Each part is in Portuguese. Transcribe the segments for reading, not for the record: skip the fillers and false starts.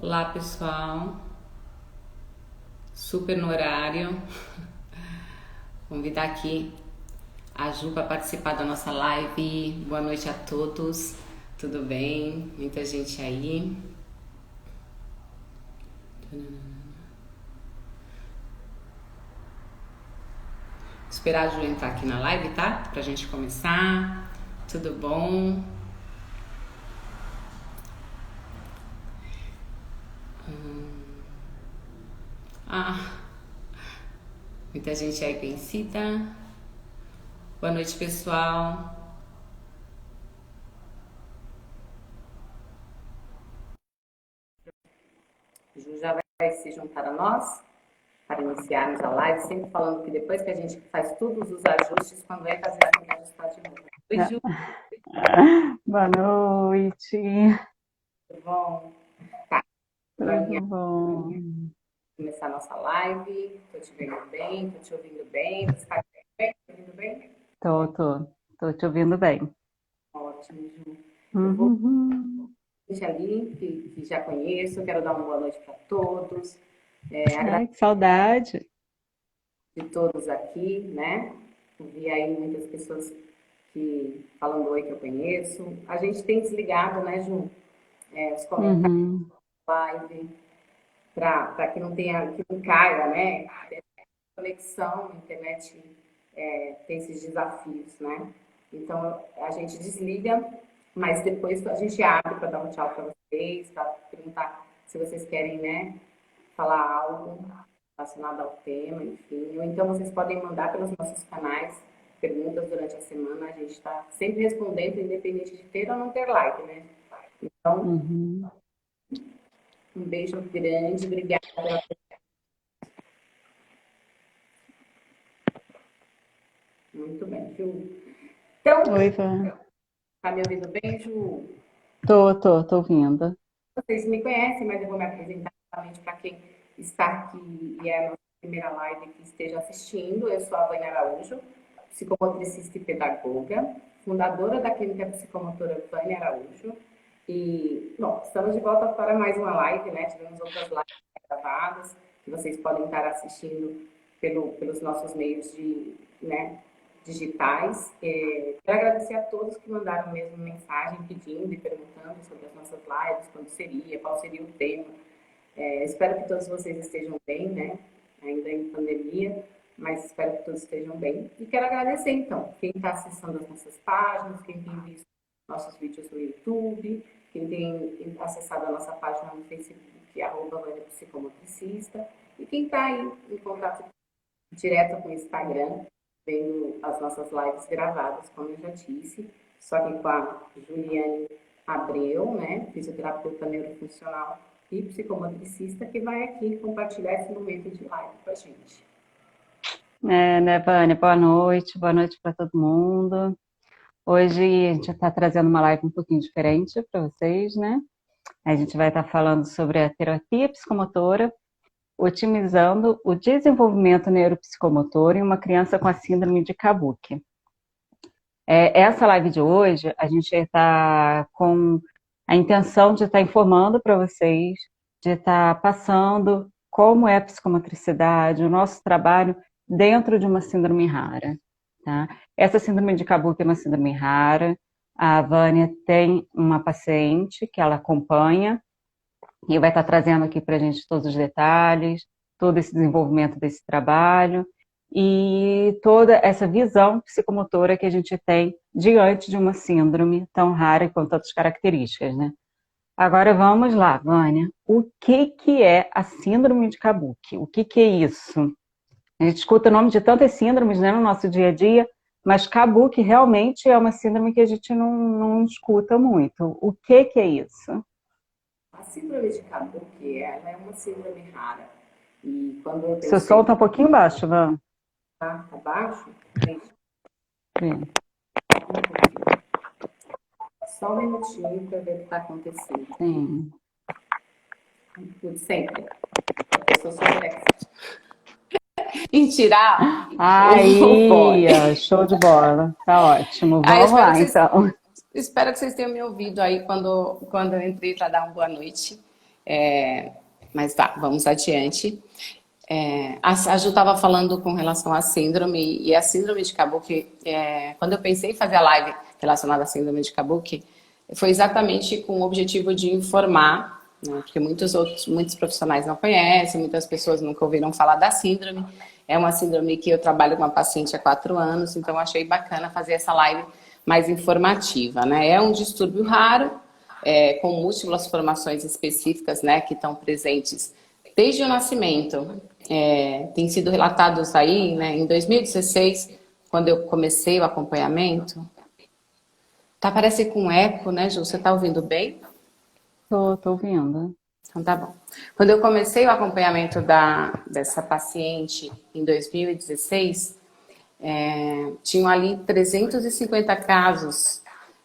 Olá, pessoal. Super no horário. Convidar aqui a Ju para participar da nossa live. Boa noite a todos. Tudo bem? Muita gente aí. Esperar a Ju entrar aqui na live, tá? Pra gente começar. Tudo bom? Ah, muita gente aí conhecida. Boa noite, pessoal. Ju já vai se juntar a nós para iniciarmos a live, sempre falando que depois que a gente faz todos os ajustes, quando entra, às vezes tem que ajustar de novo. Oi, Ju, Boa noite, tudo bom? Tá, tudo bom? começar a nossa live. Tô te vendo bem, tô te ouvindo bem. Você tá bem? Tá ouvindo bem? Tô te ouvindo bem. Ótimo, Ju. Eu vou Uhum. deixar ali, que já conheço, quero dar uma boa noite para todos. Ai, que saudade. De todos aqui, né? Vi aí muitas pessoas que falando oi que eu conheço. A gente tem desligado, né, Ju? Os comentários Uhum. da live para que não tenha, que não caia, né? Conexão, a internet tem esses desafios, né? Então a gente desliga, mas depois a gente abre para dar um tchau para vocês, para perguntar se vocês querem, né, falar algo relacionado ao tema, enfim. Ou então vocês podem mandar pelos nossos canais perguntas durante a semana, a gente está sempre respondendo, independente de ter ou não ter like, né? Então, Uhum. um beijo grande, obrigada pela. Muito bem, Ju. Então, Oi, Vã. tá me ouvindo bem, Ju? Tô ouvindo. Vocês me conhecem, mas eu vou me apresentar novamente para quem está aqui e é a nossa primeira live que esteja assistindo. Eu sou a Vânia Araújo, psicomotricista e pedagoga, fundadora da Clínica Psicomotora Vânia Araújo. E, bom, estamos de volta para mais uma live, né? Tivemos outras lives gravadas que vocês podem estar assistindo pelos nossos meios né, digitais. Quero agradecer a todos que mandaram mesmo mensagem pedindo e perguntando sobre as nossas lives, quando seria, qual seria o tema. Espero que todos vocês estejam bem, né? Ainda em pandemia, mas espero que todos estejam bem. E quero agradecer, então, quem está acessando as nossas páginas, quem tem visto nossos vídeos no YouTube, quem tem acessado a nossa página no Facebook, arroba Vânia Psicomotricista, e quem está aí em contato direto com o Instagram, vendo as nossas lives gravadas, como eu já disse, só que com a Juliane Abreu, né, fisioterapeuta neurofuncional e psicomotricista, que vai aqui compartilhar esse momento de live com a gente. Né, Vânia? Boa noite para todo mundo. Hoje a gente está trazendo uma live um pouquinho diferente para vocês, né? A gente vai estar falando sobre a terapia psicomotora, otimizando o desenvolvimento neuropsicomotor em uma criança com a síndrome de Kabuki. Essa live de hoje, a gente está com a intenção de estar informando para vocês, de estar passando como é a psicomotricidade, o nosso trabalho dentro de uma síndrome rara. Tá? Essa síndrome de Kabuki é uma síndrome rara. A Vânia tem uma paciente que ela acompanha e vai estar trazendo aqui para a gente todos os detalhes, todo esse desenvolvimento desse trabalho e toda essa visão psicomotora que a gente tem diante de uma síndrome tão rara e com tantas características, né? Agora vamos lá, Vânia. O que que é a síndrome de Kabuki? O que que é isso? A gente escuta o nome de tantas síndromes, né, no nosso dia a dia, mas Kabuki realmente é uma síndrome que a gente não escuta muito. O que que é isso? A síndrome de Kabuki, ela é uma síndrome rara. E quando eu Seu som pensei, está um pouquinho baixo, Vânia. tá abaixo, gente, Sim. um pouquinho. Só um minutinho para ver o que está acontecendo. Sim. Tudo sempre. Eu sou super em tirar o Aí, fone. show de bola. Tá ótimo. Ah, eu Vamos lá, então. espero que vocês tenham me ouvido aí quando eu entrei para dar uma boa noite. Mas tá, vamos adiante. A Ju estava falando com relação à síndrome, e a síndrome de Kabuki, quando eu pensei em fazer a live relacionada à síndrome de Kabuki, foi exatamente com o objetivo de informar, né, porque muitos profissionais não conhecem, muitas pessoas nunca ouviram falar da síndrome. É uma síndrome que eu trabalho com uma paciente há 4 anos, então achei bacana fazer essa live mais informativa, né? É um distúrbio raro, com múltiplas formações específicas, né, que estão presentes desde o nascimento. Tem sido relatados aí, né, em 2016, quando eu comecei o acompanhamento. Parece com eco, né, Ju? Você tá ouvindo bem? Tô ouvindo. Então tá bom. Quando eu comecei o acompanhamento dessa paciente em 2016, tinham ali 350 casos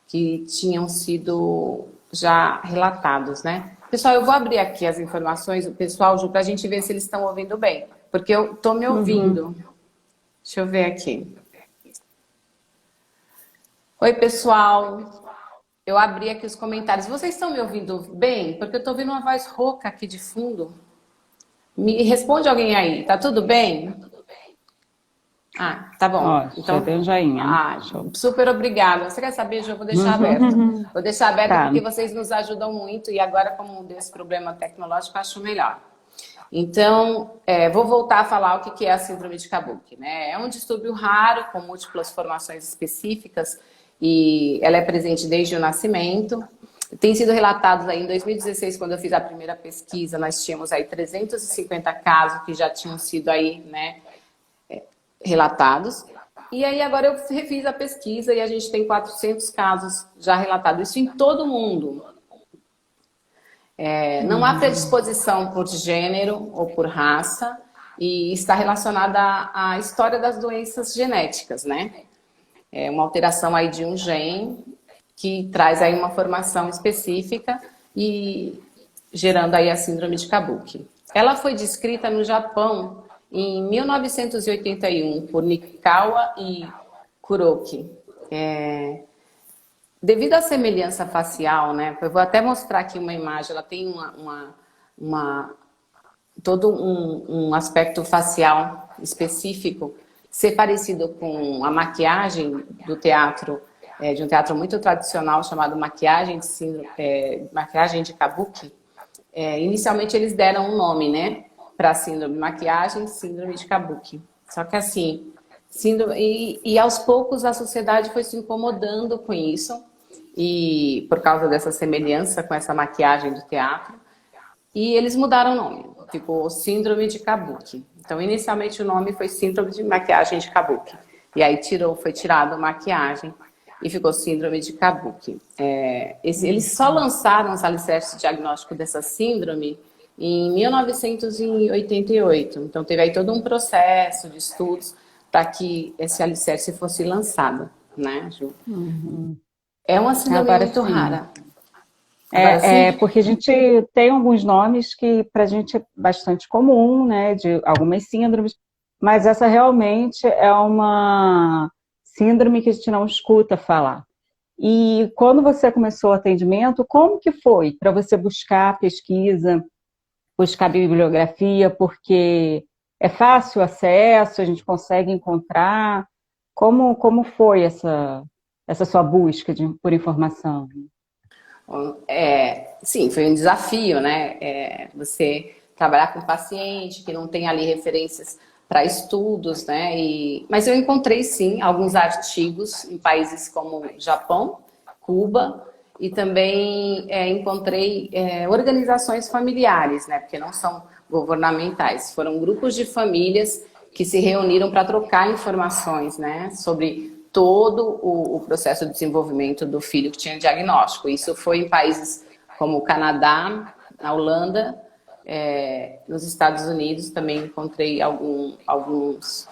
que tinham sido já relatados, né? Pessoal, eu vou abrir aqui as informações do pessoal, Ju, para a gente ver se eles estão ouvindo bem. Porque eu tô me ouvindo. Deixa eu ver aqui. Oi, pessoal. Eu abri aqui os comentários. Vocês estão me ouvindo bem? Porque eu tô ouvindo uma voz rouca aqui de fundo. Me responde alguém aí. Tá tudo bem? Ah, tá bom. Ó, Então, já deu um joinha. super obrigada. Você quer saber, Ju? Eu vou deixar aberto. Vou deixar aberto Tá. porque vocês nos ajudam muito e agora, como desse problema tecnológico, acho melhor. Então, vou voltar a falar o que é a síndrome de Kabuki, né? É um distúrbio raro, com múltiplas formações específicas, e ela é presente desde o nascimento. Tem sido relatados aí em 2016, quando eu fiz a primeira pesquisa, nós tínhamos aí 350 casos que já tinham sido aí, né, relatados. E aí agora eu refiz a pesquisa e a gente tem 400 casos já relatados, isso em todo o mundo. Não há predisposição por gênero ou por raça e está relacionada à história das doenças genéticas, né? É uma alteração aí de um gene que traz aí uma formação específica e gerando aí a síndrome de Kabuki. Ela foi descrita no Japão em 1981 por Nikawa e Kuroki. Devido à semelhança facial, né? Eu vou até mostrar aqui uma imagem. Ela tem todo um aspecto facial específico, ser parecido com a maquiagem do teatro, de um teatro muito tradicional chamado maquiagem de Kabuki. Inicialmente eles deram um nome, né, para síndrome maquiagem, síndrome de Kabuki. Só que assim, e aos poucos a sociedade foi se incomodando com isso, e por causa dessa semelhança com essa maquiagem do teatro, e eles mudaram o nome, ficou síndrome de Kabuki. Então, inicialmente o nome foi síndrome de maquiagem de Kabuki, e aí foi tirado maquiagem e ficou síndrome de Kabuki. Eles só lançaram os alicerces de diagnóstico dessa síndrome em 1988, então teve aí todo um processo de estudos para que esse alicerce fosse lançado, né, Ju? É uma síndrome muito rara. Porque a gente tem alguns nomes que para a gente é bastante comum, né, de algumas síndromes, mas essa realmente é uma síndrome que a gente não escuta falar. E quando você começou o atendimento, como que foi para você buscar pesquisa, buscar bibliografia, porque é fácil o acesso, a gente consegue encontrar? Como foi essa sua busca por informação? Sim, foi um desafio, né? Você trabalhar com um paciente que não tem ali referências para estudos, né? Mas eu encontrei, sim, alguns artigos em países como Japão, Cuba, e também encontrei organizações familiares, né? Porque não são governamentais, foram grupos de famílias que se reuniram para trocar informações, né? Sobre todo o processo de desenvolvimento do filho que tinha diagnóstico. Isso foi em países como o Canadá, na Holanda, nos Estados Unidos também encontrei alguns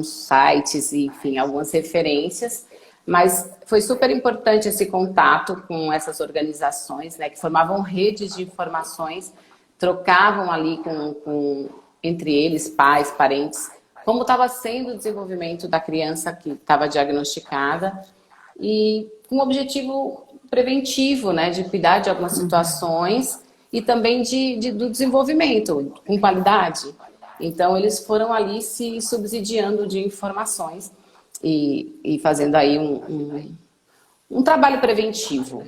sites, enfim, algumas referências, mas foi super importante esse contato com essas organizações, né, que formavam redes de informações, trocavam ali entre eles, pais, parentes, como estava sendo o desenvolvimento da criança que estava diagnosticada e com o objetivo preventivo, né, de cuidar de algumas situações e também do desenvolvimento, com qualidade. Então, eles foram ali se subsidiando de informações e fazendo aí um trabalho preventivo.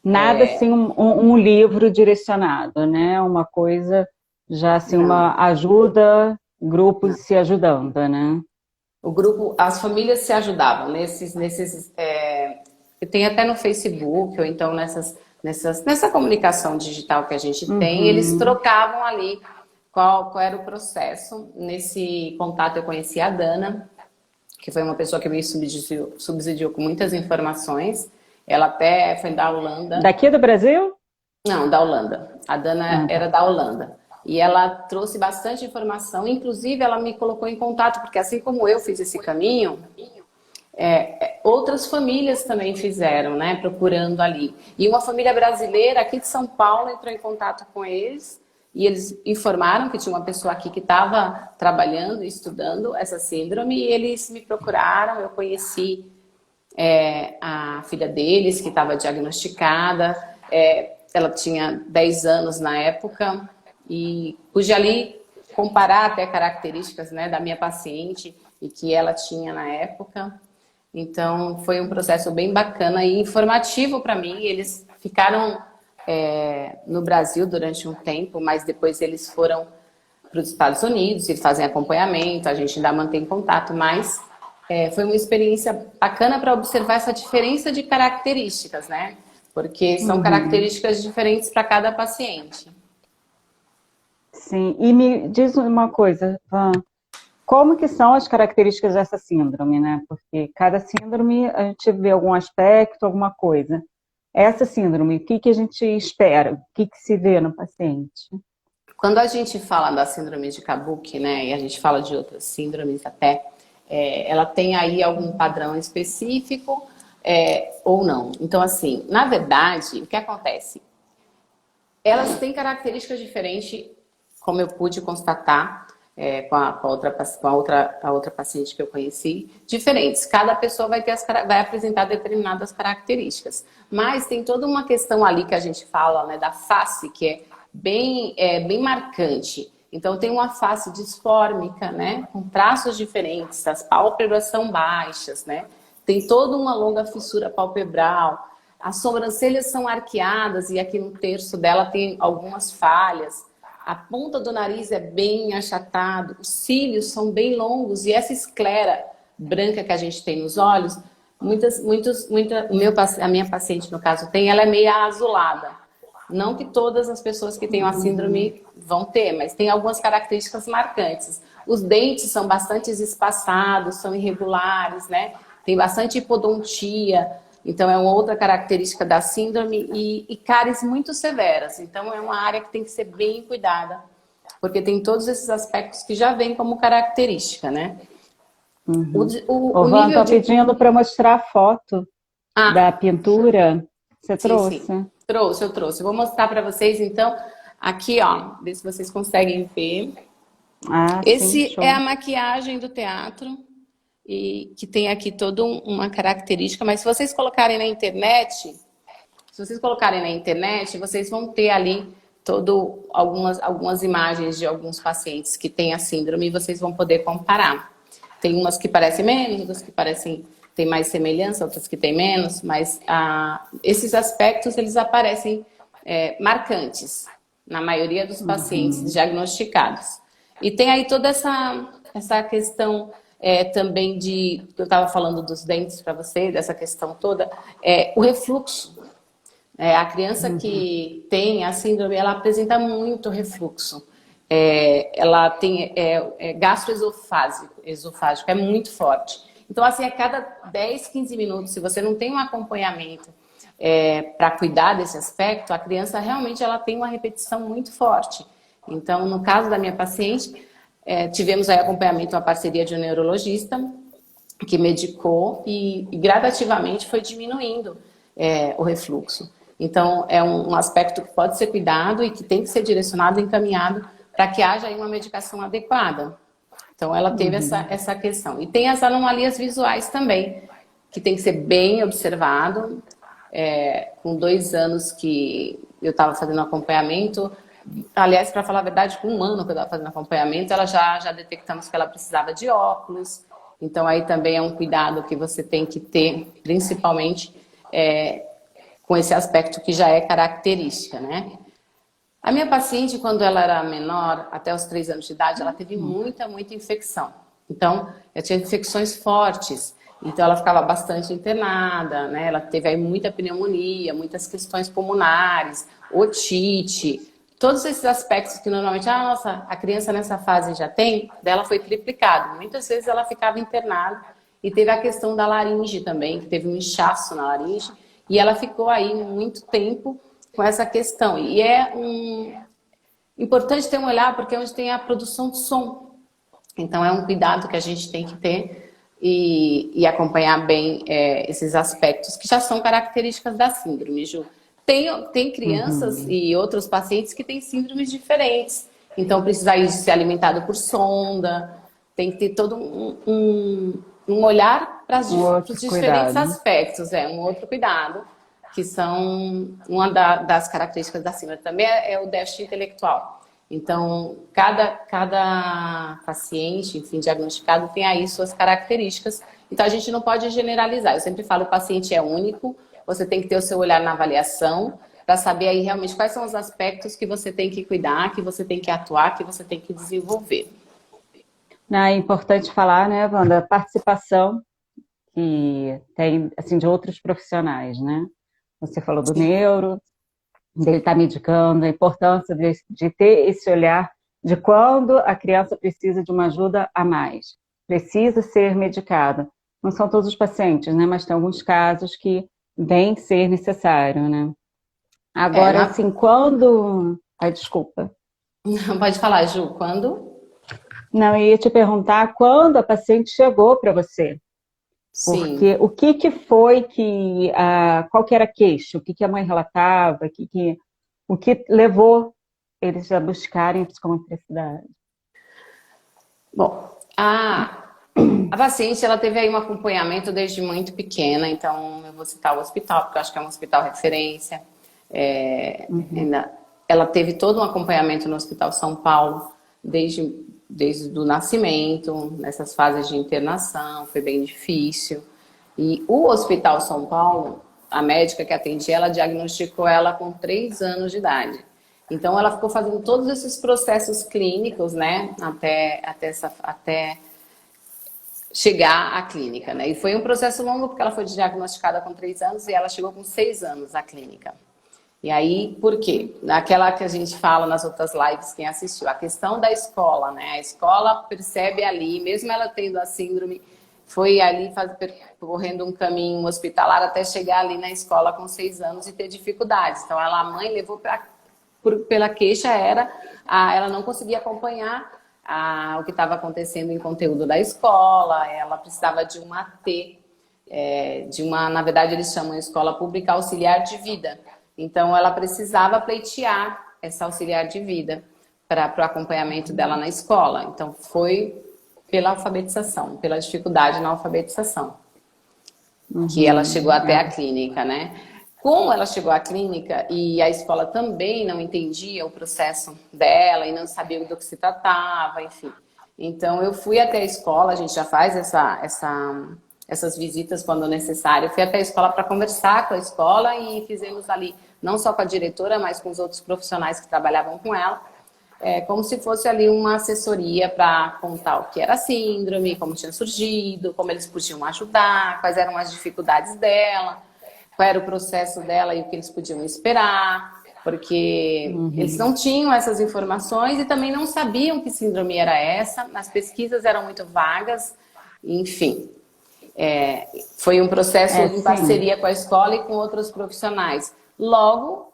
Nada assim, um livro direcionado, né? Uma coisa já assim, uma ajuda, grupos se ajudando, né? O grupo, as famílias se ajudavam tem até no Facebook, ou então nessa comunicação digital que a gente tem, eles trocavam ali qual era o processo. Nesse contato eu conheci a Dana, que foi uma pessoa que me subsidiou com muitas informações. Ela até foi da Holanda. Daqui do Brasil? Não, da Holanda. A Dana era da Holanda. E ela trouxe bastante informação. Inclusive, ela me colocou em contato, porque assim como eu fiz esse caminho, outras famílias também fizeram, né? Procurando ali. E uma família brasileira aqui de São Paulo entrou em contato com eles. E eles informaram que tinha uma pessoa aqui que estava trabalhando e estudando essa síndrome. E eles me procuraram, eu conheci a filha deles, que estava diagnosticada. Ela tinha 10 anos na época. E pude ali comparar até características, né, da minha paciente e que ela tinha na época. Então, foi um processo bem bacana e informativo para mim. Eles ficaram no Brasil durante um tempo, mas depois eles foram para os Estados Unidos e fazem acompanhamento, a gente ainda mantém contato, mas foi uma experiência bacana para observar essa diferença de características, né? Porque são características diferentes para cada paciente. Sim, e me diz uma coisa, Van, como que são as características dessa síndrome, né? Porque cada síndrome a gente vê algum aspecto, alguma coisa. Essa síndrome, o que a gente espera? O que se vê no paciente? Quando a gente fala da síndrome de Kabuki, né, e a gente fala de outras síndromes até, ela tem aí algum padrão específico ou não. Então, assim, na verdade, o que acontece? Elas têm características diferentes, como eu pude constatar com a outra paciente que eu conheci, diferentes. Cada pessoa vai apresentar determinadas características. Mas tem toda uma questão ali que a gente fala, né, da face, que é bem marcante. Então, tem uma face disfórmica, né, com traços diferentes, as pálpebras são baixas, né, tem toda uma longa fissura palpebral, as sobrancelhas são arqueadas e aqui no terço dela tem algumas falhas. A ponta do nariz é bem achatado, os cílios são bem longos e essa esclera branca que a gente tem nos olhos, a minha paciente, no caso, ela é meio azulada. Não que todas as pessoas que têm a síndrome vão ter, mas tem algumas características marcantes. Os dentes são bastante espaçados, são irregulares, né? Tem bastante hipodontia. Então, é uma outra característica da síndrome e cáries muito severas. Então, é uma área que tem que ser bem cuidada, porque tem todos esses aspectos que já vêm como característica, né? O Van está pedindo para mostrar a foto da pintura. Você trouxe? Sim. Eu trouxe. Vou mostrar para vocês, então, aqui, ó, ver se vocês conseguem ver. Esse é a maquiagem do teatro. E que tem aqui toda uma característica, mas se vocês colocarem na internet, vocês vão ter ali algumas imagens de alguns pacientes que têm a síndrome e vocês vão poder comparar. Tem umas que parecem menos, outras que têm mais semelhança, outras que têm menos, mas esses aspectos eles aparecem marcantes na maioria dos pacientes diagnosticados. E tem aí toda essa questão também eu estava falando dos dentes para você, dessa questão toda, o refluxo. A criança que tem a síndrome, ela apresenta muito refluxo. Ela tem gastroesofágico, é muito forte. Então, assim, a cada 10, 15 minutos, se você não tem um acompanhamento para cuidar desse aspecto, a criança realmente ela tem uma repetição muito forte. Então, no caso da minha paciente, tivemos aí acompanhamento, uma parceria de um neurologista que medicou e gradativamente foi diminuindo o refluxo. Então, é um aspecto que pode ser cuidado e que tem que ser direcionado e encaminhado para que haja aí uma medicação adequada. Então, ela teve essa questão. E tem as anomalias visuais também, que tem que ser bem observado. Com 2 anos que eu estava fazendo acompanhamento. Aliás, para falar a verdade, com um ano que eu estava fazendo acompanhamento, ela já detectamos que ela precisava de óculos. Então, aí também é um cuidado que você tem que ter, principalmente com esse aspecto que já é característica, né? A minha paciente, quando ela era menor, até os 3 anos de idade, ela teve muita infecção. Então, ela tinha infecções fortes. Então, ela ficava bastante internada, né? Ela teve aí muita pneumonia, muitas questões pulmonares, otite. Todos esses aspectos que normalmente, nossa, a criança nessa fase já tem, dela foi triplicado. Muitas vezes ela ficava internada e teve a questão da laringe também, que teve um inchaço na laringe. E ela ficou aí muito tempo com essa questão. E importante ter um olhar porque é onde tem a produção de som. Então é um cuidado que a gente tem que ter e acompanhar bem esses aspectos que já são características da síndrome, Ju. Tem crianças e outros pacientes que têm síndromes diferentes. Então precisa ir ser alimentado por sonda, tem que ter todo um olhar para os diferentes aspectos, um outro cuidado, que são uma das características da síndrome. Também é o déficit intelectual. Então, cada paciente, enfim, diagnosticado tem aí suas características. Então, a gente não pode generalizar. Eu sempre falo, o paciente é único, você tem que ter o seu olhar na avaliação para saber aí realmente quais são os aspectos que você tem que cuidar, que você tem que atuar, que você tem que desenvolver. É importante falar, né, Wanda, a participação que tem, assim, de outros profissionais, né? Você falou do neuro, dele estar medicando, a importância de ter esse olhar de quando a criança precisa de uma ajuda a mais, precisa ser medicada. Não são todos os pacientes, né? Mas tem alguns casos que vem ser necessário, né? Agora, assim, quando... Ai, desculpa. Não, pode falar, Ju, quando? Não, eu ia te perguntar quando a paciente chegou para você. Sim. Porque o que foi que... qual que era a queixa? O que a mãe relatava? O que levou eles a buscarem a psicomotricidade? Bom, a paciente, ela teve aí um acompanhamento desde muito pequena, então eu vou citar o hospital, porque eu acho que é um hospital referência. Ela teve todo um acompanhamento no Hospital São Paulo, desde o nascimento, nessas fases de internação, foi bem difícil. E o Hospital São Paulo, a médica que atendia, ela diagnosticou ela com 3 anos de idade. Então, ela ficou fazendo todos esses processos clínicos, né, até chegar à clínica, né? E foi um processo longo, porque ela foi diagnosticada com 3 anos e ela chegou com 6 anos à clínica. E aí, por quê? Naquela que a gente fala nas outras lives, quem assistiu, a questão da escola, né? A escola percebe ali, mesmo ela tendo a síndrome, foi ali percorrendo um caminho hospitalar até chegar ali na escola com 6 anos e ter dificuldades. Então, a mãe levou pela queixa, ela não conseguia acompanhar o que estava acontecendo em conteúdo da escola, ela precisava de uma AT, na verdade eles chamam a escola pública auxiliar de vida. Então ela precisava pleitear essa auxiliar de vida para o acompanhamento dela na escola. Então foi pela alfabetização, pela dificuldade na alfabetização, que ela chegou até a clínica, né? Como ela chegou à clínica e a escola também não entendia o processo dela e não sabia do que se tratava, enfim. Então, eu fui até a escola, a gente já faz essas visitas quando necessário. Eu fui até a escola para conversar com a escola e fizemos ali, não só com a diretora, mas com os outros profissionais que trabalhavam com ela, como se fosse ali uma assessoria para contar o que era a síndrome, como tinha surgido, como eles podiam ajudar, quais eram as dificuldades dela, qual era o processo dela e o que eles podiam esperar, porque eles não tinham essas informações e também não sabiam que síndrome era essa, as pesquisas eram muito vagas, enfim. Foi um processo em parceria com a escola e com outros profissionais. Logo,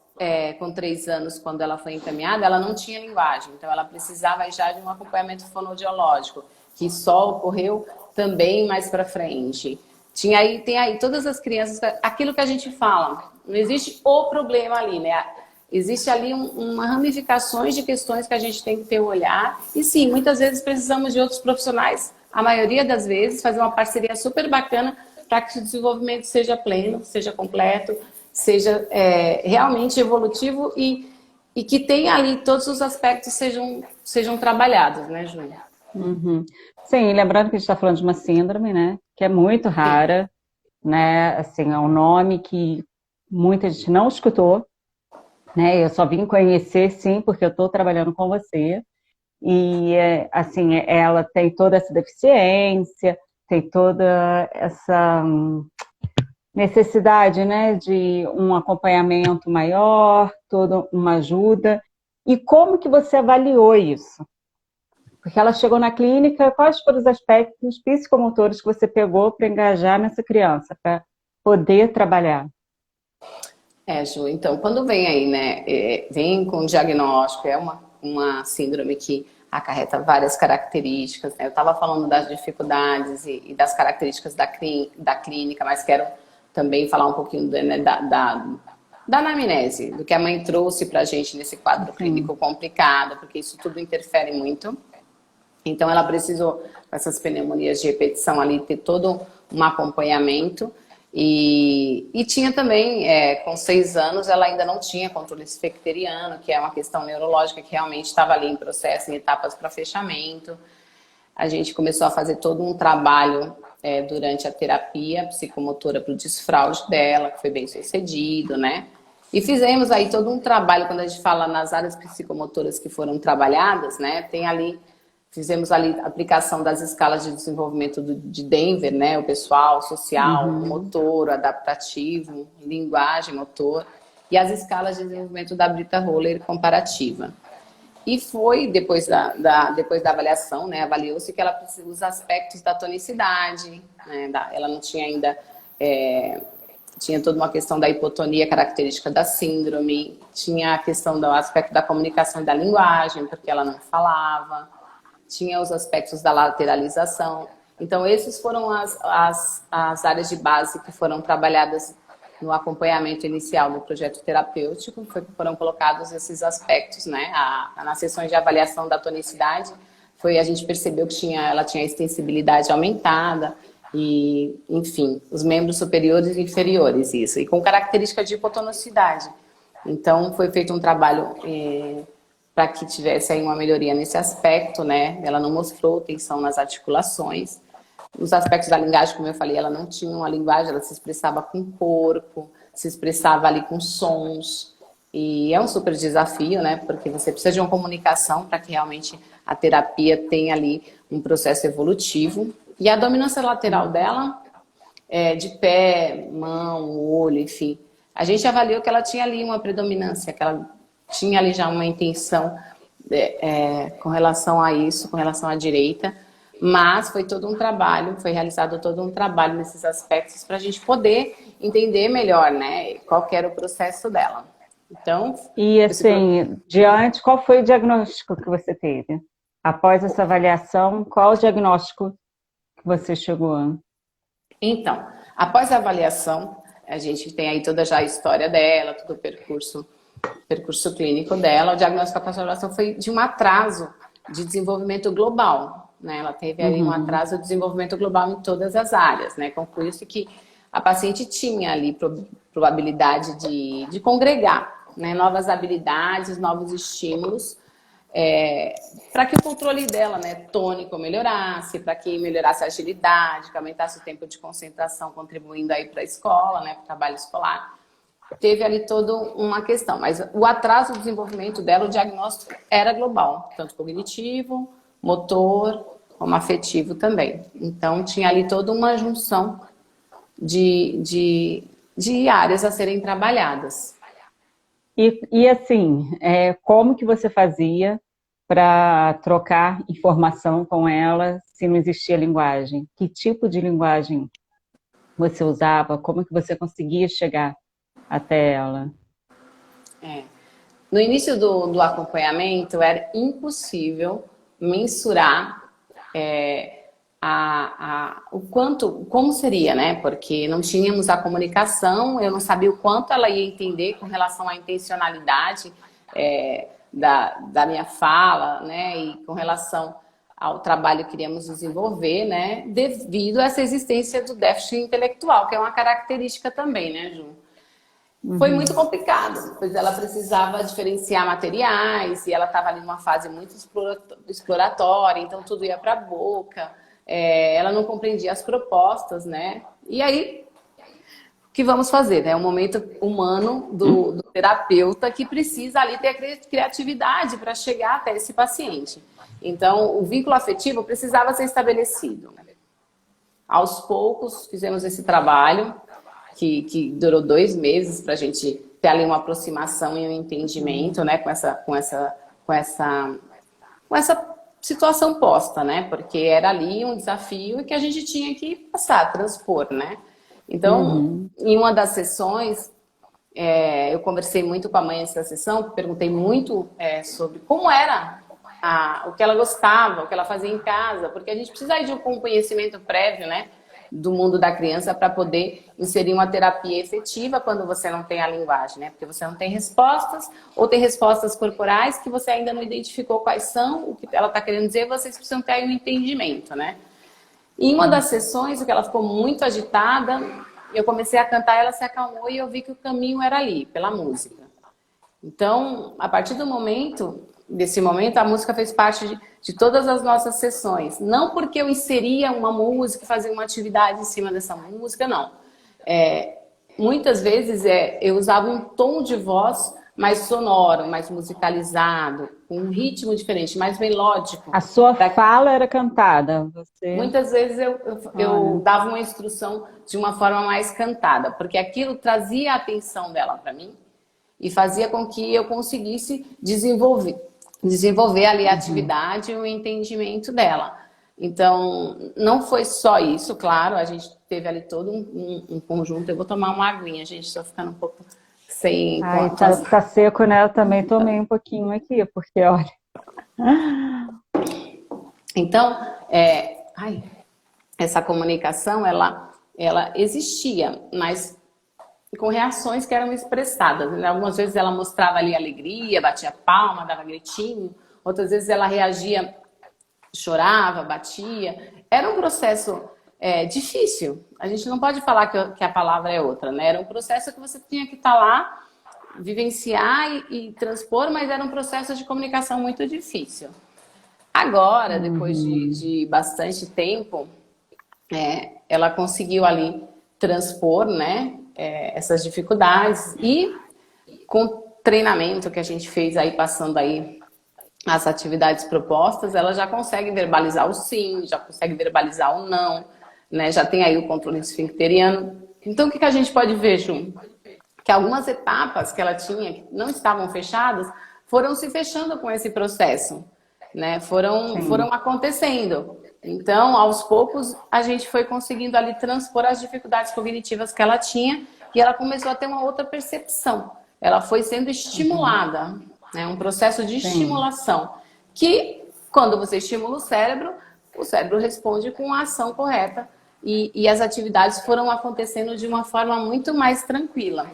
com 3 anos, quando ela foi encaminhada, ela não tinha linguagem, então ela precisava já de um acompanhamento fonoaudiológico, que só ocorreu também mais para frente. Tem aí todas as crianças, aquilo que a gente fala, não existe o problema ali, né? Existe ali uma ramificações de questões que a gente tem que ter o olhar. E sim, muitas vezes precisamos de outros profissionais. A maioria das vezes fazer uma parceria super bacana para que o desenvolvimento seja pleno, seja completo seja realmente evolutivo e que tenha ali todos os aspectos sejam trabalhados, né, Júlia? Uhum. Sim, lembrando que a gente está falando de uma síndrome, né? Que é muito Sim. rara, né? Assim, é um nome que muita gente não escutou, né? Eu só vim conhecer, sim, porque eu estou trabalhando com você. E, assim, ela tem toda essa deficiência, tem toda essa necessidade, né, de um acompanhamento maior, toda uma ajuda. E como que você avaliou isso? Porque ela chegou na clínica, quais foram os aspectos psicomotores que você pegou para engajar nessa criança, para poder trabalhar? Ju, então, quando vem aí, né, vem com diagnóstico, é uma síndrome que acarreta várias características, né? Eu estava falando das dificuldades e das características da clínica, mas quero também falar um pouquinho né, da anamnese, do que a mãe trouxe para a gente nesse quadro Sim. clínico complicado, porque isso tudo interfere muito. Então, ela precisou, com essas pneumonias de repetição ali, ter todo um acompanhamento. E tinha também, com 6 anos, ela ainda não tinha controle esfecteriano, que é uma questão neurológica que realmente estava ali em processo, em etapas para fechamento. A gente começou a fazer todo um trabalho durante a terapia psicomotora para o desfraude dela, que foi bem sucedido, né? E fizemos aí todo um trabalho, quando a gente fala nas áreas psicomotoras que foram trabalhadas, né? Fizemos ali a aplicação das escalas de desenvolvimento de Denver, né? O pessoal, social, o Uhum. motor, o adaptativo, linguagem, motor, e as escalas de desenvolvimento da Brita Roller comparativa. E foi, depois da avaliação, né, avaliou-se que ela precisa os aspectos da tonicidade, né, ela não tinha ainda, tinha toda uma questão da hipotonia característica da síndrome, tinha a questão do aspecto da comunicação e da linguagem, porque ela não falava, tinha os aspectos da lateralização. Então, esses foram as áreas de base que foram trabalhadas no acompanhamento inicial do projeto terapêutico, foram colocados esses aspectos, né? Nas sessões de avaliação da tonicidade, a gente percebeu que ela tinha extensibilidade aumentada, e, enfim, os membros superiores e inferiores, isso, e com característica de hipotonosidade. Então, foi feito um trabalho para que tivesse aí uma melhoria nesse aspecto, né? Ela não mostrou tensão nas articulações. Os aspectos da linguagem, como eu falei, ela não tinha uma linguagem, ela se expressava com o corpo, se expressava ali com sons. E é um super desafio, né? Porque você precisa de uma comunicação para que realmente a terapia tenha ali um processo evolutivo. E a dominância lateral dela, de pé, mão, olho, enfim. A gente avaliou que ela tinha ali uma predominância, que ela tinha ali já uma intenção com relação a isso, com relação à direita, mas foi todo um trabalho, foi realizado todo um trabalho nesses aspectos para a gente poder entender melhor, né, qual que era o processo dela. Então, E assim, qual foi o diagnóstico que você teve? Após essa avaliação, qual o diagnóstico que você chegou? Então, após a avaliação, a gente tem aí toda já a história dela, todo o percurso clínico dela. O diagnóstico após a avaliação foi de um atraso de desenvolvimento global, né? Ela teve aí um atraso de desenvolvimento global em todas as áreas, né? Concluiu-se que a paciente tinha ali probabilidade de congregar, né? Novas habilidades, novos estímulos, para que o controle dela, né, tônico melhorasse, para que melhorasse a agilidade, que aumentasse o tempo de concentração, contribuindo aí para a escola, né, para o trabalho escolar. Teve ali toda uma questão, mas o atraso do desenvolvimento dela, o diagnóstico era global, tanto cognitivo, motor, como afetivo também. Então, tinha ali toda uma junção de áreas a serem trabalhadas. E assim, como que você fazia para trocar informação com ela se não existia linguagem? Que tipo de linguagem você usava? Como que você conseguia chegar até ela? No início do acompanhamento, era impossível mensurar como seria, né? Porque não tínhamos a comunicação, eu não sabia o quanto ela ia entender com relação à intencionalidade da minha fala, né? E com relação ao trabalho que queríamos desenvolver, né? Devido a essa existência do déficit intelectual, que é uma característica também, né, Ju? Foi muito complicado, pois ela precisava diferenciar materiais e ela estava ali numa fase muito exploratória, então tudo ia para a boca, ela não compreendia as propostas, né? E aí, o que vamos fazer, né? É um momento humano do terapeuta que precisa ali ter a criatividade para chegar até esse paciente. Então, o vínculo afetivo precisava ser estabelecido. Aos poucos, fizemos esse trabalho, que durou 2 meses para a gente ter ali uma aproximação e um entendimento, né, com essa situação posta, né, porque era ali um desafio que a gente tinha que passar, transpor, né. Então, em uma das sessões, eu conversei muito com a mãe nessa sessão, perguntei muito sobre como era o que ela gostava, o que ela fazia em casa, porque a gente precisa de um conhecimento prévio, né, do mundo da criança para poder inserir uma terapia efetiva quando você não tem a linguagem, né? Porque você não tem respostas, ou tem respostas corporais que você ainda não identificou quais são, o que ela está querendo dizer, vocês precisam ter aí um entendimento, né? Em uma das sessões, que ela ficou muito agitada, eu comecei a cantar, ela se acalmou e eu vi que o caminho era ali, pela música. Então, a partir desse momento, a música fez parte de todas as nossas sessões. Não porque eu inseria uma música, fazia uma atividade em cima dessa música, não. Muitas vezes eu usava um tom de voz mais sonoro, mais musicalizado, com um ritmo diferente, mais melódico. A sua fala era cantada? Muitas vezes eu dava uma instrução de uma forma mais cantada, porque aquilo trazia a atenção dela para mim e fazia com que eu conseguisse desenvolver ali a atividade e o entendimento dela. Então, não foi só isso, claro, a gente teve ali todo um conjunto. Eu vou tomar uma aguinha, gente, estou ficando um pouco sem... Ai, tá seco, né? Eu também tomei um pouquinho aqui, porque, olha... Então, essa comunicação, ela existia, mas com reações que eram expressadas. Algumas vezes ela mostrava ali alegria, batia palma, dava gritinho. Outras vezes ela reagia, chorava, batia. Era um processo difícil. A gente não pode falar que a palavra é outra, né? Era um processo que você tinha que estar lá, vivenciar e transpor, mas era um processo de comunicação muito difícil. Agora, depois de bastante tempo, ela conseguiu ali transpor, né, essas dificuldades e com o treinamento que a gente fez aí, passando aí as atividades propostas, ela já consegue verbalizar o sim, já consegue verbalizar o não, né, já tem aí o controle esfincteriano. Então, o que a gente pode ver, Ju? Que algumas etapas que ela tinha, que não estavam fechadas, foram se fechando com esse processo, né, foram acontecendo. Então, aos poucos, a gente foi conseguindo ali transpor as dificuldades cognitivas que ela tinha e ela começou a ter uma outra percepção. Ela foi sendo estimulada, né? Um processo de estimulação. Que, quando você estimula o cérebro responde com a ação correta e as atividades foram acontecendo de uma forma muito mais tranquila.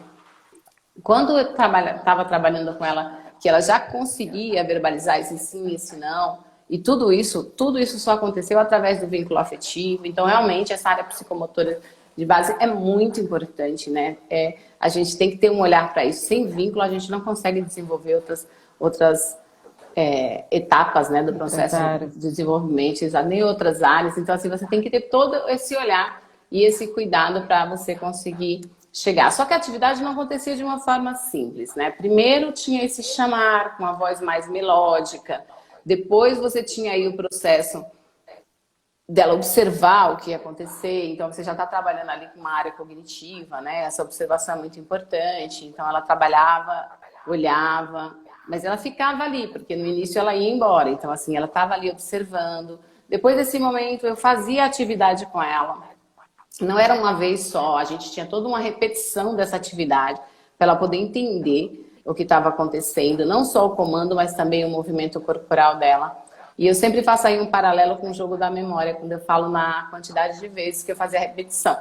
Quando eu estava trabalhando com ela, que ela já conseguia verbalizar esse sim e esse não, e tudo isso só aconteceu através do vínculo afetivo. Então, realmente, essa área psicomotora de base é muito importante, né? A gente tem que ter um olhar para isso. Sem vínculo, a gente não consegue desenvolver outras etapas, né, do processo de desenvolvimento, nem outras áreas. Então, assim, você tem que ter todo esse olhar e esse cuidado para você conseguir chegar. Só que a atividade não acontecia de uma forma simples, né? Primeiro tinha esse chamar com uma voz mais melódica. Depois você tinha aí o processo dela observar o que ia acontecer. Então, você já está trabalhando ali com uma área cognitiva, né? Essa observação é muito importante. Então, ela trabalhava, olhava, mas ela ficava ali, porque no início ela ia embora. Então, assim, ela estava ali observando. Depois desse momento, eu fazia atividade com ela. Não era uma vez só, a gente tinha toda uma repetição dessa atividade para ela poder entender o que estava acontecendo, não só o comando, mas também o movimento corporal dela. E eu sempre faço aí um paralelo com o jogo da memória, quando eu falo na quantidade de vezes que eu fazia a repetição,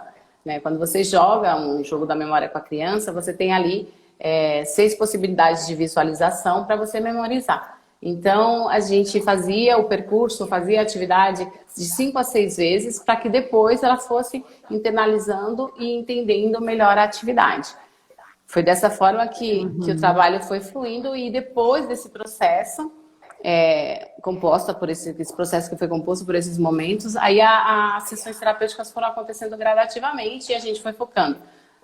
né? Quando você joga um jogo da memória com a criança, você tem ali 6 possibilidades de visualização para você memorizar. Então, a gente fazia o percurso, fazia a atividade de 5 a 6 vezes, para que depois ela fosse internalizando e entendendo melhor a atividade. Foi dessa forma que o trabalho foi fluindo e depois desse processo, composta por esse processo que foi composto por esses momentos, aí as sessões terapêuticas foram acontecendo gradativamente e a gente foi focando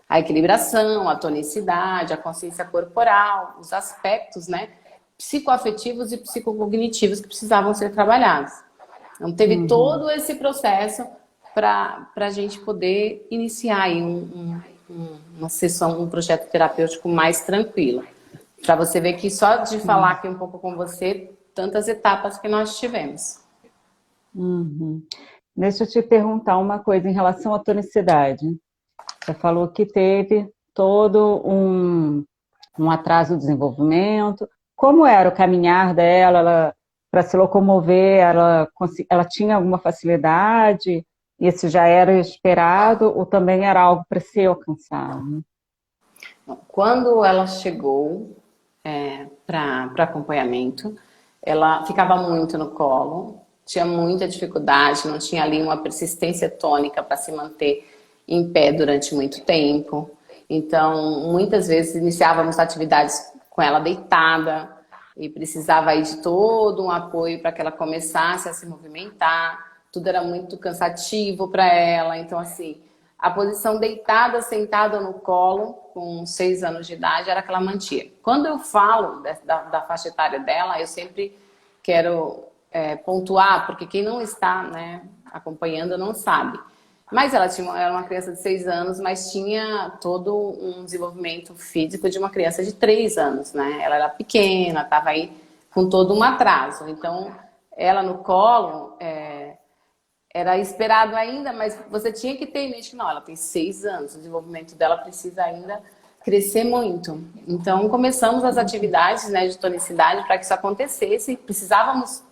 a equilibração, a tonicidade, a consciência corporal, os aspectos, né, psicoafetivos e psicocognitivos que precisavam ser trabalhados. Então teve todo esse processo para a gente poder iniciar aí uma sessão, um projeto terapêutico mais tranquilo. Para você ver que só de falar aqui um pouco com você, tantas etapas que nós tivemos. Deixa eu te perguntar uma coisa em relação à tonicidade. Você falou que teve todo um atraso do desenvolvimento. Como era o caminhar dela? Para se locomover, ela tinha alguma facilidade? Isso já era esperado ou também era algo para ser alcançado? Quando ela chegou para acompanhamento, ela ficava muito no colo, tinha muita dificuldade, não tinha ali uma persistência tônica para se manter em pé durante muito tempo. Então, muitas vezes iniciávamos atividades com ela deitada e precisava aí de todo um apoio para que ela começasse a se movimentar. Tudo era muito cansativo para ela. Então, assim, a posição deitada, sentada no colo, com 6 anos de idade, era que ela mantinha. Quando eu falo da faixa etária dela, eu sempre quero pontuar, porque quem não está, né, acompanhando não sabe. Mas ela era uma criança de 6 anos, mas tinha todo um desenvolvimento físico de uma criança de 3 anos, né? Ela era pequena, estava aí com todo um atraso. Então, ela no colo era esperado ainda, mas você tinha que ter em mente que não, ela tem 6 anos, o desenvolvimento dela precisa ainda crescer muito. Então, começamos as atividades, né, de tonicidade para que isso acontecesse. Precisávamos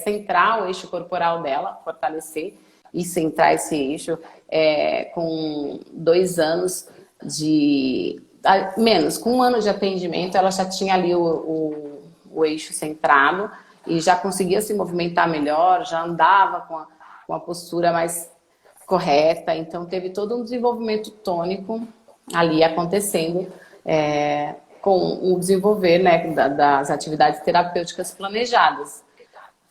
centrar o eixo corporal dela, fortalecer e centrar esse eixo com 2 anos menos, com 1 ano de atendimento, ela já tinha ali o eixo centrado e já conseguia se movimentar melhor, já andava com a postura mais correta. Então teve todo um desenvolvimento tônico ali acontecendo com o desenvolver, né, das atividades terapêuticas planejadas.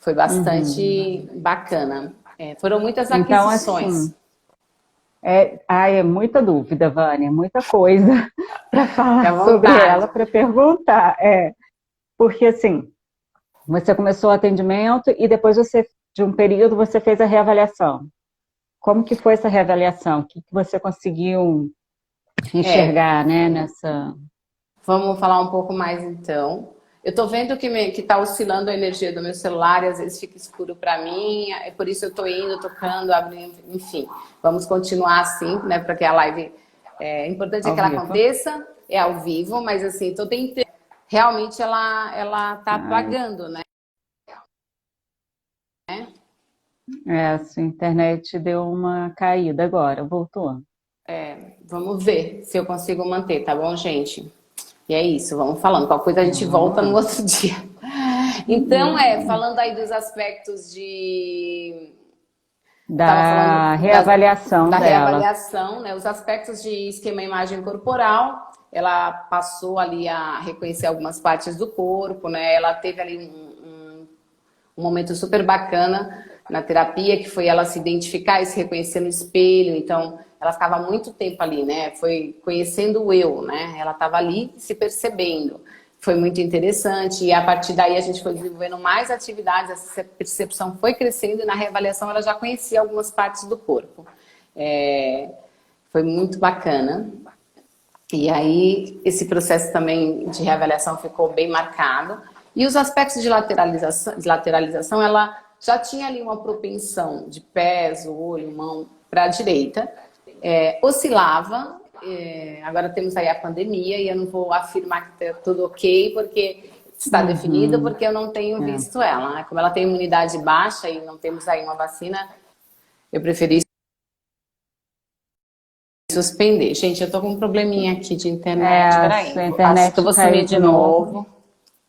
Foi bastante bacana. Foram muitas aquisições. Então, assim, é muita dúvida, Vânia, muita coisa para falar sobre ela, para perguntar. Porque, assim, você começou o atendimento e depois de um período, você fez a reavaliação. Como que foi essa reavaliação? O que você conseguiu enxergar, né, nessa... Vamos falar um pouco mais, então. Eu tô vendo que tá oscilando a energia do meu celular e às vezes fica escuro para mim, por isso eu tô indo, tocando, abrindo, enfim. Vamos continuar assim, né, porque a live é importante que ela aconteça, é ao vivo, mas assim, tô tentando. Realmente ela tá apagando, né? A sua internet deu uma caída agora, voltou. Vamos ver se eu consigo manter, tá bom, gente? E é isso, vamos falando. Qualquer coisa a gente volta no outro dia. Então, falando aí dos aspectos da reavaliação da dela. Reavaliação, né? Os aspectos de esquema imagem corporal, ela passou ali a reconhecer algumas partes do corpo, né? Ela teve ali um momento super bacana na terapia, que foi ela se identificar e se reconhecer no espelho. Então, ela ficava muito tempo ali, né? Foi conhecendo o eu, né? Ela estava ali se percebendo. Foi muito interessante. E a partir daí a gente foi desenvolvendo mais atividades, essa percepção foi crescendo e na reavaliação ela já conhecia algumas partes do corpo. Foi muito bacana. E aí esse processo também de reavaliação ficou bem marcado. E os aspectos de lateralização, ela já tinha ali uma propensão de pés, olho, mão para a direita. Oscilava, agora temos aí a pandemia e eu não vou afirmar que está tudo ok, porque está definido, porque eu não tenho visto ela, né? Como ela tem imunidade baixa e não temos aí uma vacina, eu preferi suspender. Gente, eu tô com um probleminha aqui de internet, peraí. A internet acho que eu vou sumir de novo.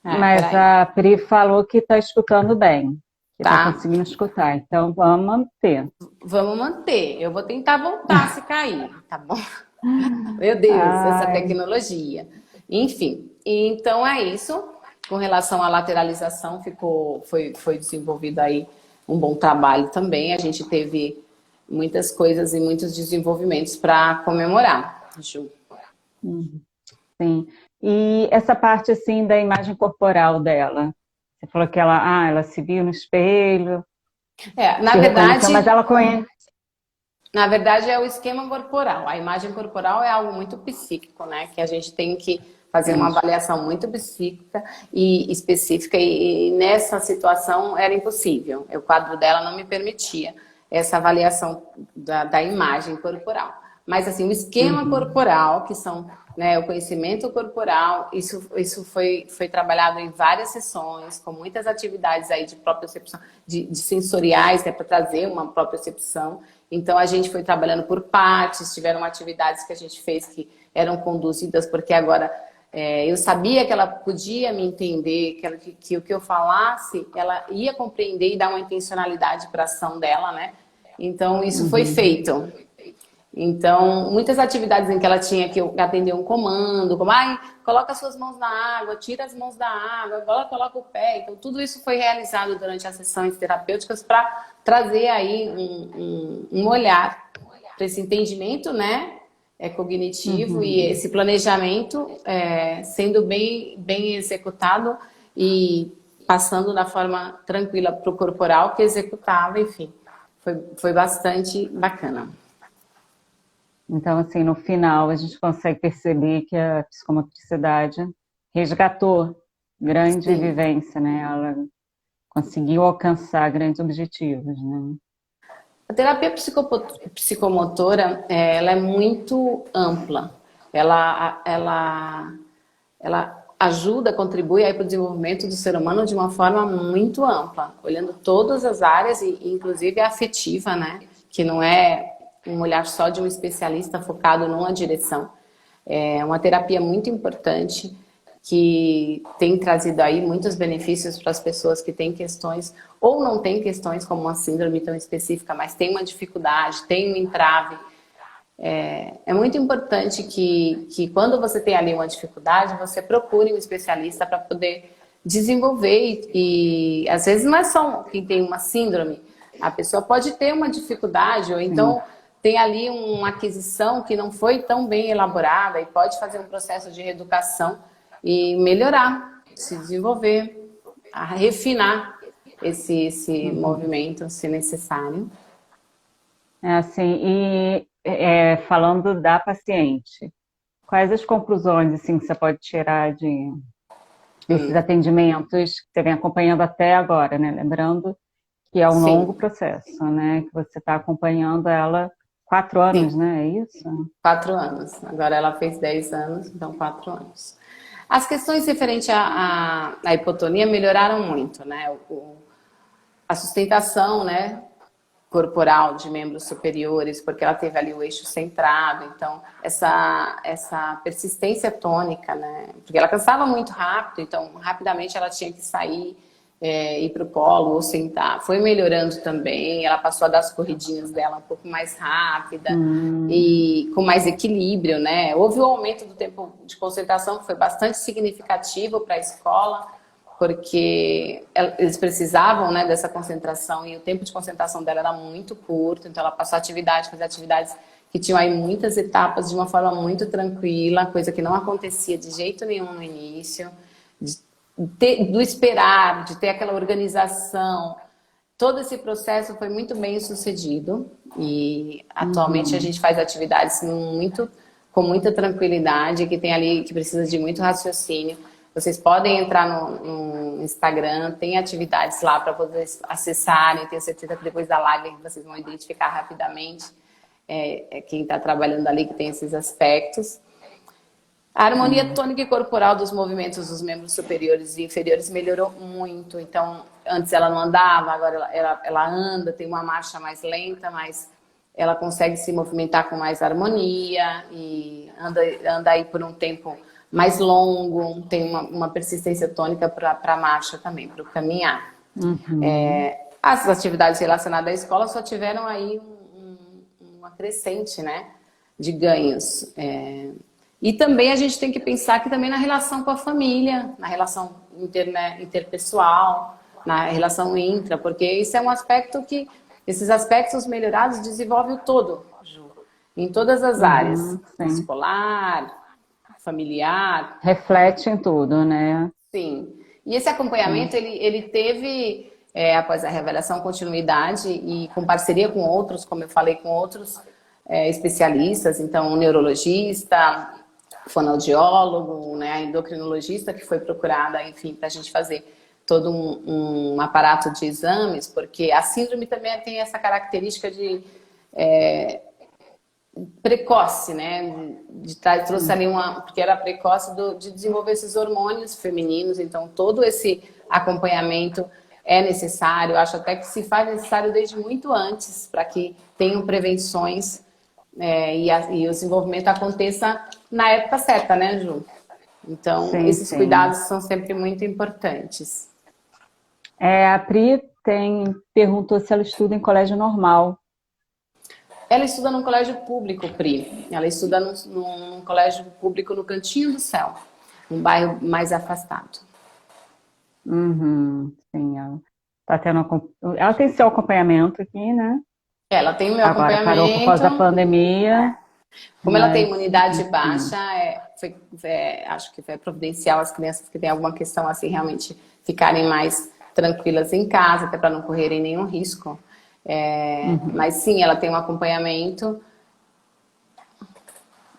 Mas a Pri falou que está escutando bem. Que está conseguindo escutar. Então, vamos manter. Vamos manter. Eu vou tentar voltar se cair, tá bom? Meu Deus, essa Ai, tecnologia. Enfim, então é isso. Com relação à lateralização, foi desenvolvido aí um bom trabalho também. A gente teve muitas coisas e muitos desenvolvimentos para comemorar, Ju. uhum, sim. E essa parte, assim, da imagem corporal dela? Você falou que ela se viu no espelho, É, se reconheceu, mas ela conhece. na verdade, é o esquema corporal. A imagem corporal é algo muito psíquico, né? Que a gente tem que fazer uma avaliação muito psíquica e específica. E nessa situação era impossível. O quadro dela não me permitia essa avaliação da imagem corporal. Mas, assim, o esquema Uhum, corporal, que são, né, o conhecimento corporal, isso foi trabalhado em várias sessões, com muitas atividades aí de propriocepção, de sensoriais, né, para trazer uma propriocepção. Então, a gente foi trabalhando por partes, tiveram atividades que a gente fez que eram conduzidas, porque agora eu sabia que ela podia me entender, que o que eu falasse, ela ia compreender e dar uma intencionalidade para a ação dela, né? Então, isso foi uhum. feito. Então, muitas atividades em que ela tinha que atender um comando, como, ai, coloca suas mãos na água, tira as mãos da água, agora coloca o pé. Então, tudo isso foi realizado durante as sessões terapêuticas para trazer aí um olhar para esse entendimento, né, cognitivo e Uhum. esse planejamento sendo bem executado e passando da forma tranquila para o corporal que executava, enfim. Foi bastante bacana. Então, assim, no final, a gente consegue perceber que a psicomotricidade resgatou grande Sim. vivência, né? Ela conseguiu alcançar grandes objetivos, né? A terapia psicomotora, ela é muito ampla. Ela ajuda, contribui aí para o desenvolvimento do ser humano de uma forma muito ampla, olhando todas as áreas, e inclusive a afetiva, né? Que não é um olhar só de um especialista focado numa direção. É uma terapia muito importante que tem trazido aí muitos benefícios para as pessoas que têm questões ou não têm questões como uma síndrome tão específica, mas tem uma dificuldade, tem um entrave. É muito importante que quando você tem ali uma dificuldade, você procure um especialista para poder desenvolver e às vezes não é só quem tem uma síndrome, a pessoa pode ter uma dificuldade ou Sim. então tem ali uma aquisição que não foi tão bem elaborada e pode fazer um processo de reeducação e melhorar, se desenvolver, a refinar esse Uhum. movimento, se necessário. É assim, e falando da paciente, quais as conclusões assim, que você pode tirar desses atendimentos que você vem acompanhando até agora, né? Lembrando que é um longo Sim, processo, né? Que você está acompanhando ela 4 anos, sim. né? É isso? 4 anos. Agora ela fez 10 anos, então 4 anos. As questões referentes à hipotonia melhoraram muito, né? A sustentação, né? Corporal de membros superiores, porque ela teve ali o eixo centrado, então essa persistência tônica, né? Porque ela cansava muito rápido, então rapidamente ela tinha que sair, ir para o colo ou sentar. Foi melhorando também, ela passou a dar as corridinhas dela um pouco mais rápida Hum, e com mais equilíbrio, né? Houve um aumento do tempo de concentração que foi bastante significativo para a escola, porque eles precisavam, né, dessa concentração e o tempo de concentração dela era muito curto, então ela passou a fazer atividades que tinham aí muitas etapas de uma forma muito tranquila, coisa que não acontecia de jeito nenhum no início, do esperar, de ter aquela organização. Todo esse processo foi muito bem sucedido e atualmente a uhum. gente faz atividades com muita tranquilidade, que tem ali, que precisa de muito raciocínio. Vocês podem entrar no Instagram, tem atividades lá para vocês acessarem, tenho certeza que depois da live vocês vão identificar rapidamente quem está trabalhando ali que tem esses aspectos. A harmonia Sim. tônica e corporal dos movimentos dos membros superiores e inferiores melhorou muito. Então, antes ela não andava, agora ela anda, tem uma marcha mais lenta, mas ela consegue se movimentar com mais harmonia e anda aí por um tempo mais longo, tem uma persistência tônica para a marcha também, para o caminhar. Uhum. As atividades relacionadas à escola só tiveram aí uma crescente, né? de ganhos. E também a gente tem que pensar que também na relação com a família, na relação interpessoal, na relação intra, porque isso é um aspecto que, esses aspectos melhorados desenvolvem o todo, Ju, em todas as áreas, Sim. escolar, familiar. Reflete em tudo, né? Sim. E esse acompanhamento, ele teve, após a revelação, continuidade e com parceria com outros, como eu falei, com outros especialistas, então um neurologista, fonoaudiólogo, né, a endocrinologista que foi procurada, enfim, para a gente fazer todo um aparato de exames, porque a síndrome também tem essa característica de precoce, né? Trouxe ali porque era precoce de desenvolver esses hormônios femininos, então todo esse acompanhamento é necessário. Eu acho até que se faz necessário desde muito antes, para que tenham prevenções e o desenvolvimento aconteça na época certa, né, Ju? Então, Sim, esses sim. cuidados são sempre muito importantes. A Pri perguntou se ela estuda em colégio normal. Ela estuda num colégio público, Pri. Ela estuda num colégio público no Cantinho do Céu, um bairro mais afastado. Sim, ela tem seu acompanhamento aqui, né? Ela tem o meu Agora parou por acompanhamento. causa da pandemia. Como ela tem Mas, imunidade baixa, acho que foi providencial as crianças que têm alguma questão assim realmente ficarem mais tranquilas em casa, até para não correrem nenhum risco. Mas sim, ela tem um acompanhamento.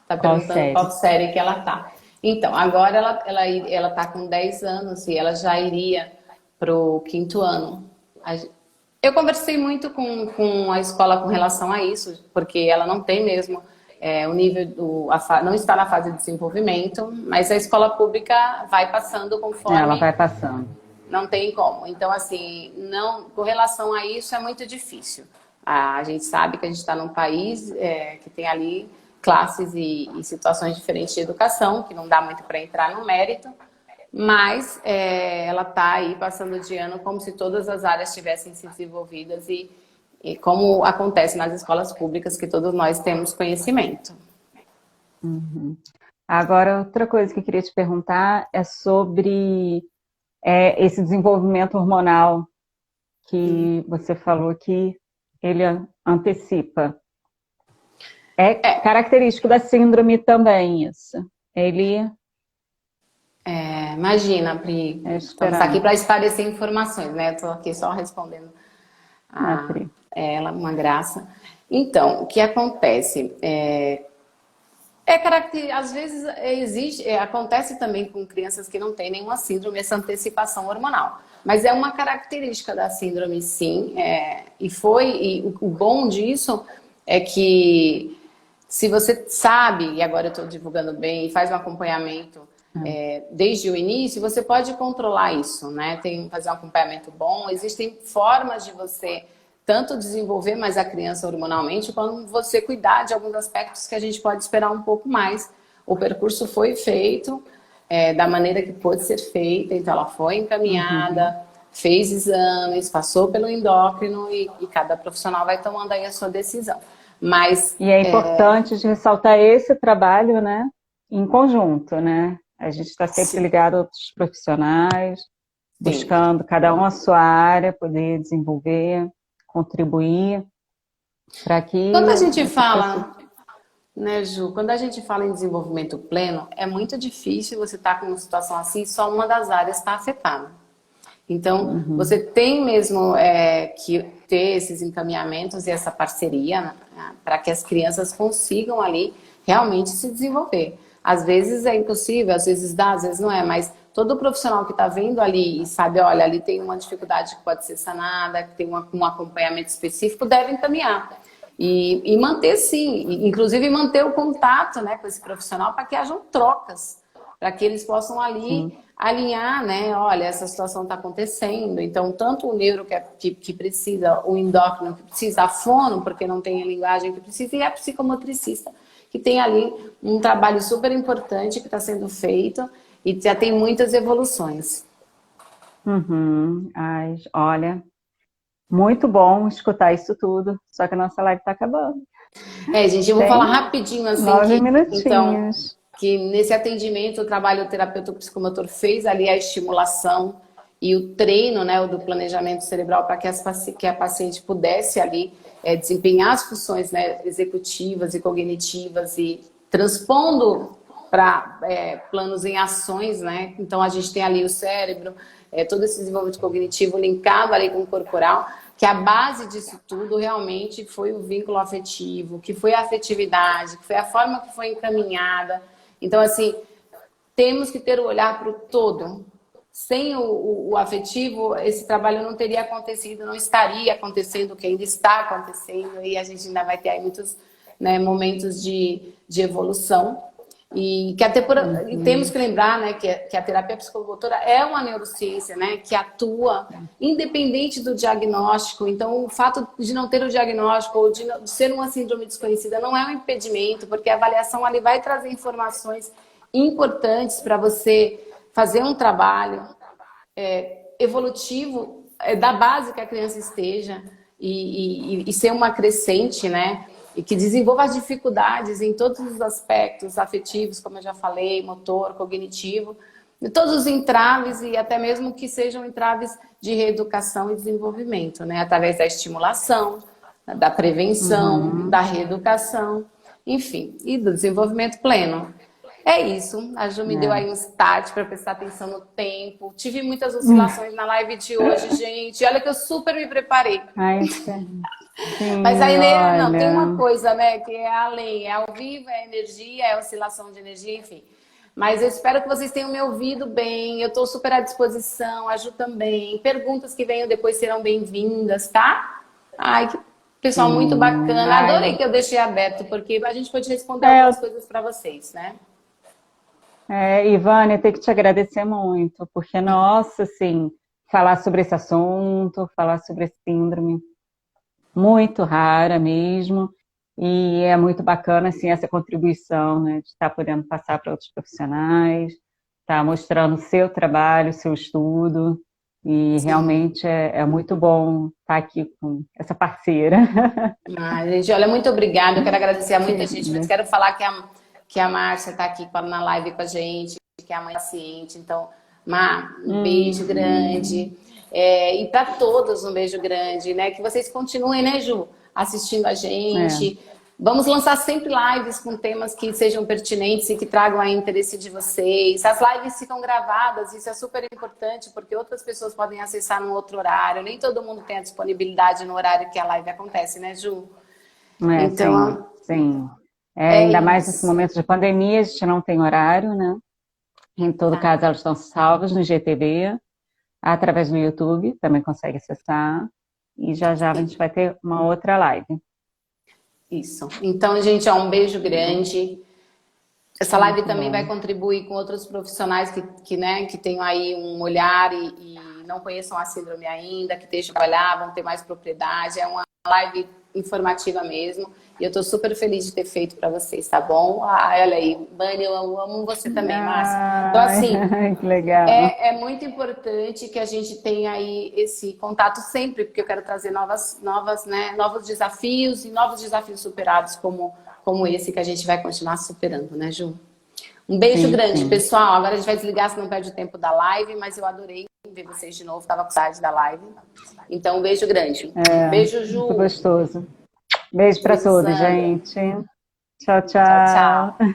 Tá perguntando qual série que ela tá. Então, agora ela tá com 10 anos e ela já iria pro 5º ano. Eu conversei muito com a escola com relação a isso, porque ela não tem mesmo o nível não está na fase de desenvolvimento, mas a escola pública vai passando conforme. Ela vai passando. Não tem como. Então, assim, com relação a isso é muito difícil. A gente sabe que a gente está num país que tem ali classes e situações diferentes de educação, que não dá muito para entrar no mérito, mas ela está aí passando de ano como se todas as áreas tivessem se desenvolvidas e como acontece nas escolas públicas, que todos nós temos conhecimento. Agora, outra coisa que eu queria te perguntar é sobre esse desenvolvimento hormonal que você falou que ele antecipa. É característico da síndrome também isso. Ele... imagina, Pri, estamos aqui para esclarecer informações, né? Estou aqui só respondendo a ela, uma graça. Então, o que acontece? Às vezes acontece também com crianças que não têm nenhuma síndrome, essa antecipação hormonal. Mas é uma característica da síndrome, sim. E o bom disso é que se você sabe, e agora eu estou divulgando bem, e faz um acompanhamento desde o início, você pode controlar isso, né? Fazer um acompanhamento bom. Existem formas de você tanto desenvolver mais a criança hormonalmente, quanto você cuidar de alguns aspectos que a gente pode esperar um pouco mais. O percurso foi feito da maneira que pôde ser feita, então ela foi encaminhada, fez exames, passou pelo endócrino e cada profissional vai tomando aí a sua decisão. E é importante de ressaltar esse trabalho, né, em conjunto, né? A gente está sempre ligado a outros profissionais, buscando cada um a sua área, poder desenvolver, contribuir para que... Quando a gente fala, né, Ju, quando a gente fala em desenvolvimento pleno, é muito difícil você estar com uma situação assim e só uma das áreas está afetada. Então, você tem mesmo que ter esses encaminhamentos e essa parceria, né, para que as crianças consigam ali realmente se desenvolver. Às vezes é impossível, às vezes dá, às vezes não é, mas todo profissional que está vendo ali e sabe, olha, ali tem uma dificuldade que pode ser sanada, que tem um acompanhamento específico, deve encaminhar. E manter, sim, inclusive manter o contato, né, com esse profissional para que hajam trocas, para que eles possam ali alinhar, né, olha, essa situação está acontecendo, então tanto o neuro que precisa, o endócrino que precisa, a fono, porque não tem a linguagem que precisa, e a psicomotricista, que tem ali um trabalho super importante que está sendo feito e já tem muitas evoluções. Olha, muito bom escutar isso tudo, só que a nossa live está acabando. Gente, eu vou falar Tem rapidinho, assim, 9 então, minutinhos. que nesse atendimento o trabalho terapeuta psicomotor fez ali a estimulação e o treino, né, o do planejamento cerebral para que, que a paciente pudesse ali desempenhar as funções, né, executivas e cognitivas e transpondo para planos em ações, né? Então a gente tem ali o cérebro, todo esse desenvolvimento cognitivo linkado ali com o corporal, que a base disso tudo realmente foi o vínculo afetivo, que foi a afetividade, que foi a forma que foi encaminhada. Então, assim, temos que ter o olhar para o todo. Sem o afetivo, esse trabalho não teria acontecido, não estaria acontecendo o que ainda está acontecendo, e a gente ainda vai ter aí muitos, né, momentos de evolução. E que temos que lembrar, né, que a terapia psicomotora é uma neurociência, né, que atua independente do diagnóstico. Então, o fato de não ter o diagnóstico ou de ser uma síndrome desconhecida não é um impedimento, porque a avaliação ali vai trazer informações importantes para você fazer um trabalho evolutivo da base que a criança esteja e ser uma crescente, né? E que desenvolva as dificuldades em todos os aspectos afetivos, como eu já falei, motor, cognitivo, e todos os entraves e até mesmo que sejam entraves de reeducação e desenvolvimento, né? Através da estimulação, da prevenção, da reeducação, enfim, e do desenvolvimento pleno. É isso, a Ju me deu aí um start para prestar atenção no tempo. Tive muitas oscilações na live de hoje, gente. Olha que eu super me preparei. Ai, sim, Mas aí, não, tem uma olha. coisa, né, que é além, é ao vivo, é energia, é oscilação de energia, enfim. Mas eu espero que vocês tenham me ouvido bem. Eu estou super à disposição, a Ju também. Perguntas que venham depois serão bem-vindas, tá? Ai, que pessoal muito bacana. Adorei que eu deixei aberto, porque a gente pode responder algumas coisas para vocês, né? Ivane, eu tenho que te agradecer muito, porque, nossa, assim, falar sobre esse assunto, falar sobre esse síndrome, muito rara mesmo, e é muito bacana, assim, essa contribuição, né, de estar podendo passar para outros profissionais, estar mostrando o seu trabalho, o seu estudo, e realmente é muito bom estar aqui com essa parceira. Gente, olha, muito obrigada. Eu quero agradecer a muita gente, mas quero falar que a Márcia está aqui na live com a gente, que é a mãe paciente. Então, Má, um beijo grande. E para todos, um beijo grande, né? Que vocês continuem, né, Ju, assistindo a gente. Vamos lançar sempre lives com temas que sejam pertinentes e que tragam a interesse de vocês. As lives ficam gravadas, isso é super importante, porque outras pessoas podem acessar num outro horário. Nem todo mundo tem a disponibilidade no horário que a live acontece, né, Ju? Então, sim. Ainda mais nesse momento de pandemia, a gente não tem horário, né? Em todo caso, elas estão salvas no IGTV, através do YouTube, também consegue acessar. E já a gente vai ter uma outra live. Isso. Então, gente, um beijo grande. Essa live também vai contribuir com outros profissionais que tenham aí um olhar e não conheçam a síndrome ainda, que estejam a trabalhar, vão ter mais propriedade. É uma live informativa mesmo. E eu tô super feliz de ter feito para vocês, tá bom? Olha aí, Bani, eu amo você também, Márcia. Então, assim, que legal. É muito importante que a gente tenha aí esse contato sempre, porque eu quero trazer novos desafios e novos desafios superados como esse que a gente vai continuar superando, né, Ju? Um beijo grande, pessoal. Agora a gente vai desligar, senão perde o tempo da live, mas eu adorei ver vocês de novo, tava com saudade da live. Então, um beijo grande. Beijo, Ju. Muito gostoso. Beijo para todos, gente. Tchau, Tchau, tchau.